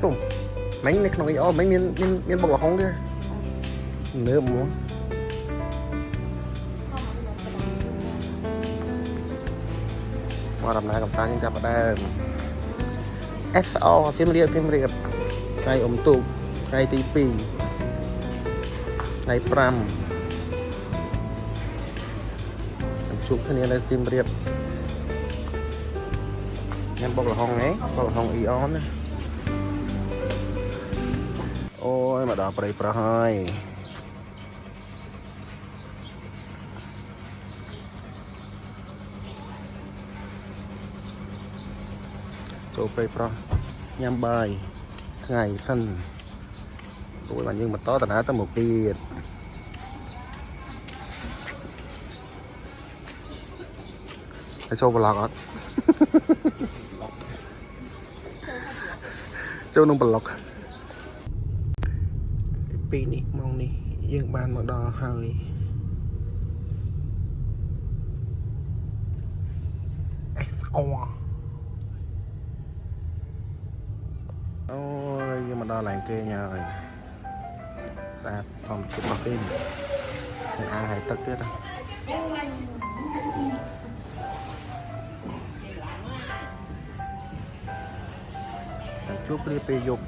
Đúng. Bánh này không có bánh miên bọc là không kia. Nữa muốn. Mà làm nào cầm ta nhưng chắp ở đây. SO phim riêng Ngày tụ ngày TP ngày Pram chụp cái này là phim riêng em bọc là hồng ấy bọc là hồng ion này. Ôi mà đỏ đây pra hai chụp đây pra nhâm bài ngày sân đối mà nhưng mà to tận tới một tiền cái châu bờ lọc châu nông bờ lọc pin đi mong đi dương ban mà đo hơi ôi nhưng mà đo làng kia nhà rồi xa phòng chụp mặt pin ai hãy tất tiết đâu chút đi tê dục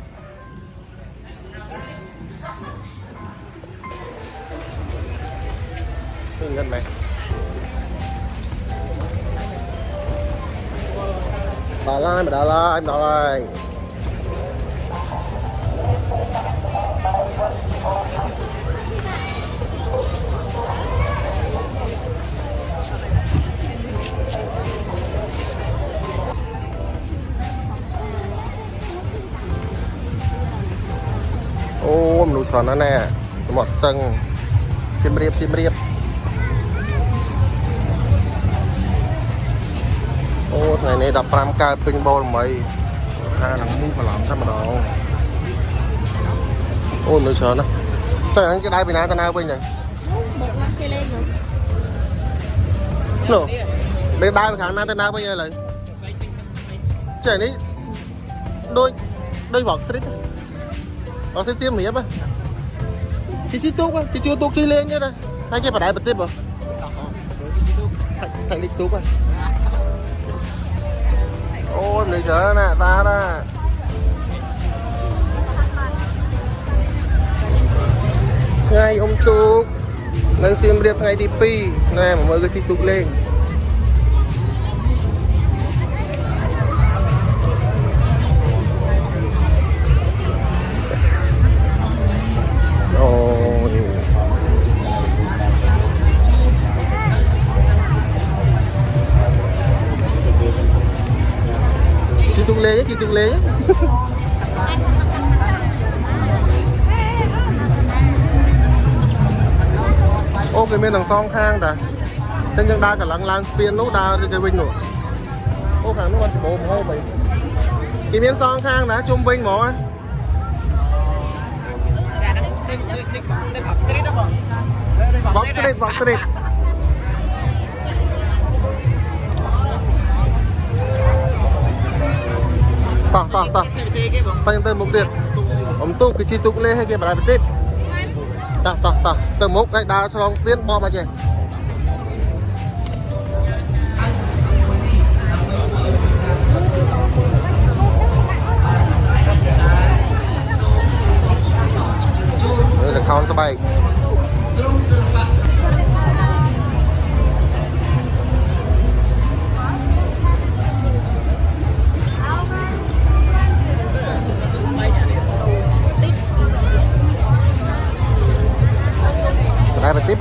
cái ngân này đào lại mà đào lại em đào lại ô mình sòn nó nè một tầng xiêm riệp ô ngày này đập ram ca pin ball mày hai thằng muốn mà làm sao mà đâu ô mình sòn nó tôi ăn cái đai bị nào bên này nổ đây đai khả năng tên nào bây giờ lại trời đấy đôi vọt street nó sẽ xiêm hiếp á cái chiếc túc xí lên nhá đây hai cái bà đại bật tiếp rồi thành lịch túc à ôi mình sợ nè ta đó ngay ông túc đang xiêm riệp ngay TP nè mà mới cái chiếc túc lên chị tung lê ô cái bên đằng song khang ta thế nhưng đa cả lăng phiên nốt đa thì cái bình nữa ô khang nó ăn bố mồ vậy cái bên song khang đã chung bình mỏ vọc street tao tên mục tiền ông tu cái chi tục lê hay cái bài tiếp ta từ mục cái đa xong tiến bom mà chị đây là count bay Bật tiếp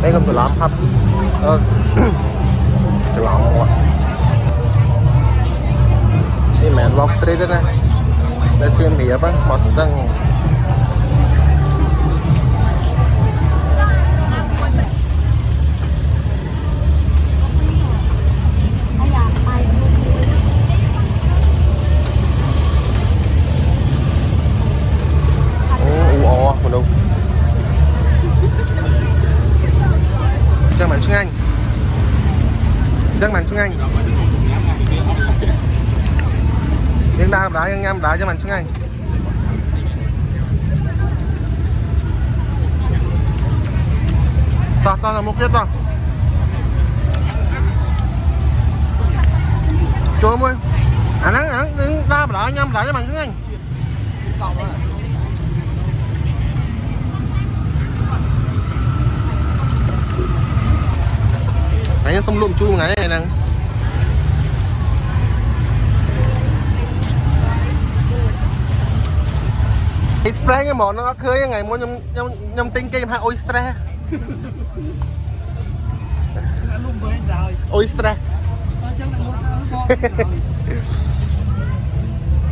đây không phải làm hấp cái lòng quá ini main walk street na kasi may apa Mustang chắc mặn xuống anh nhưng đa đá nhưng nhâm đá cho mặn xuống anh to là một cái to trôi môi nắng đa đá nhâm đá cho mặn xuống anh anh không lụm chu ngay này nè spray cái món nó khơi ngày mua nhom tinh cây hai oyster oyster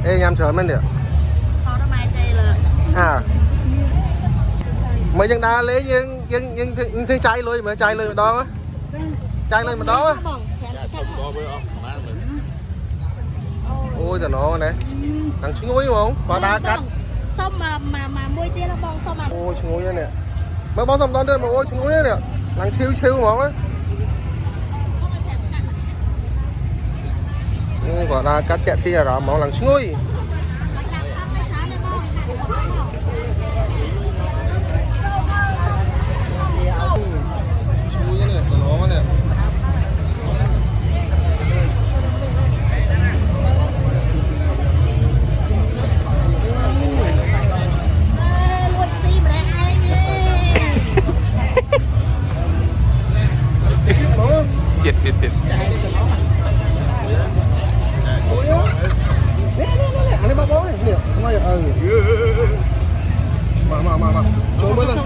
ê nhâm chờ mình được à mấy dân đa lấy nhưng thứ trái luôn mà trái luôn đó trái lên mà đó ôi trời nó này thằng xuống núi không và đá cắt xong mà môi tia nó bong xong mà ôi xuống núi nè mới bong xong đón đưa mà ôi xuống núi nè thằng chiêu món á quả đá cắt kẹt tia đó món thằng xuống núi Chết. Nè, anh bó này, nè, không ai mà. Trốn bớt lên.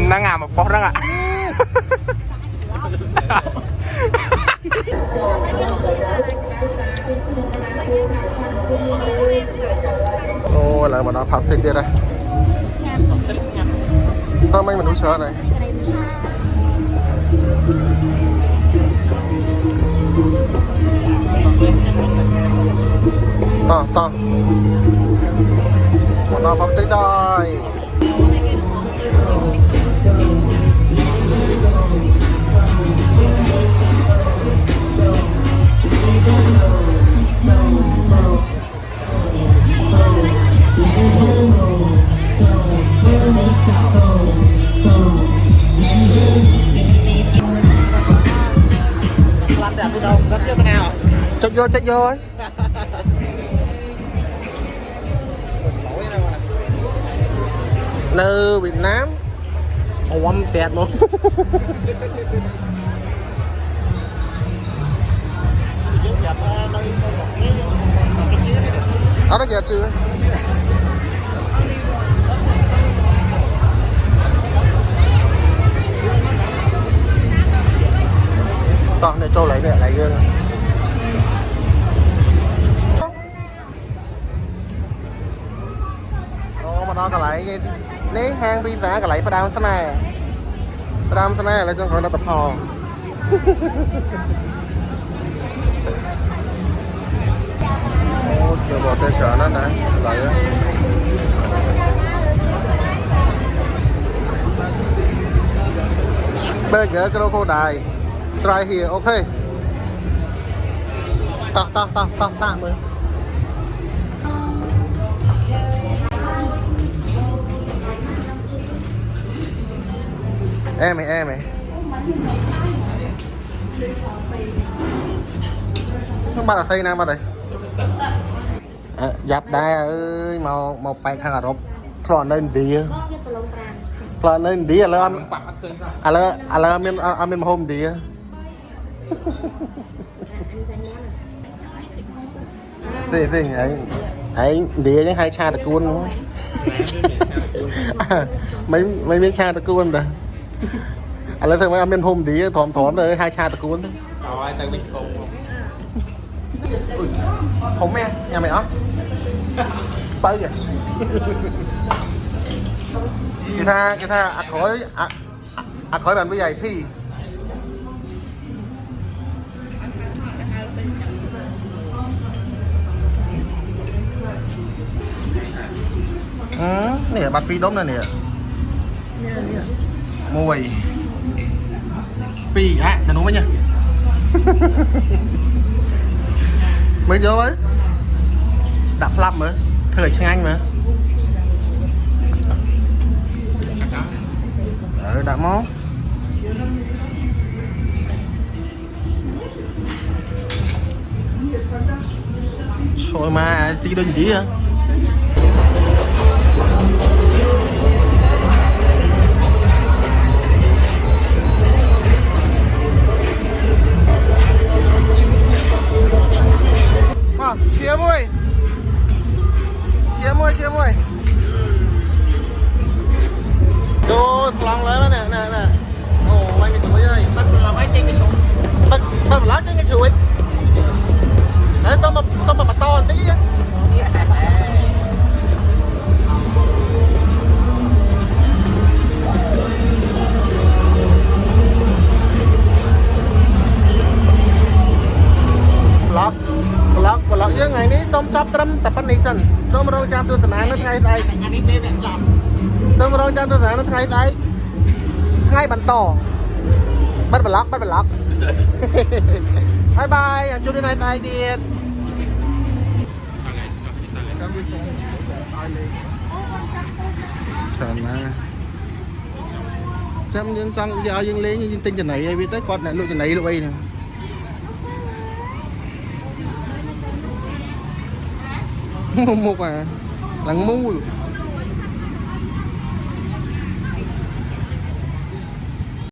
Đang ngàm một bó đó ạ. Ô, lại mà nó phạt xịt kia đây. Sao anh mà nuôi chó này? To. Một nó phạt xịt rồi. Làm đẹp đi đâu, rất chưa thế nào? Check vô ấy. Nơi Việt Nam ôm xẹt luôn. Ở đó kìa chưa? Đó, để Châu lấy gương. Ồ, mà đó cả lại lấy hang pizza cả lại phải đam thế này là cho gọi là tập hò. Ô, chờ bỏ tê sở nó nè, lại á. Burger crocodile. Try here, okay. Ta mới. Em mày. Không bắt là xây nam bắt đây. Dạp đai ơi màu bạch hàng Ả Rập. Thọ nên đĩa. Thọ nên đĩa là anh mình hôm đĩa. Gì anh đĩa những hai cha được cuốn đúng không? Mấy miếng cha được cuốn rồi. Anh lấy thằng mấy anh bên hôm đĩa thỏm rồi hai cha được cuốn. Rồi, tại mình không. Không em, nhà mày ó. Tới kìa. Cái tha ăn khói bàn với giày phi. Nè bát phi đốm này nè. Mùi. Pi á, thằng đúng nha. Mới vô ấy. Đạp lắm mà, thời sang anh mà. Đạp món. Rồi mà, xí đôi gì á. Chia môi. Chia môi, chia môi. Đồ lòng lấy nè, nè, nè. Ồ, anh cái chuối ơi. Bắt làm ai trên cái số. Bắt lá trên cái chuối. Đấy, sao mà bắt to tí chứ. Vlogយើងថ្ងៃនេះសូមចប់ត្រឹមតែប៉ុណ្្នេះសិនសូមរងចាំទស្សនានៅថ្ងៃស្អែកសូមរងចាំទស្សនានៅថ្ងៃស្អែកថ្ងៃបន្តបិទ vlog បាយបាយជួបនៅថ្ងៃស្អែកទៀតច្រើនណាស់ចាំយើងចង់យកឲ្យយើងលេងយើងទិញចំណីឲ្យវាទៅគាត់អ្នកលក់ចំណីលក់អីហ្នឹងmột à, lằng mu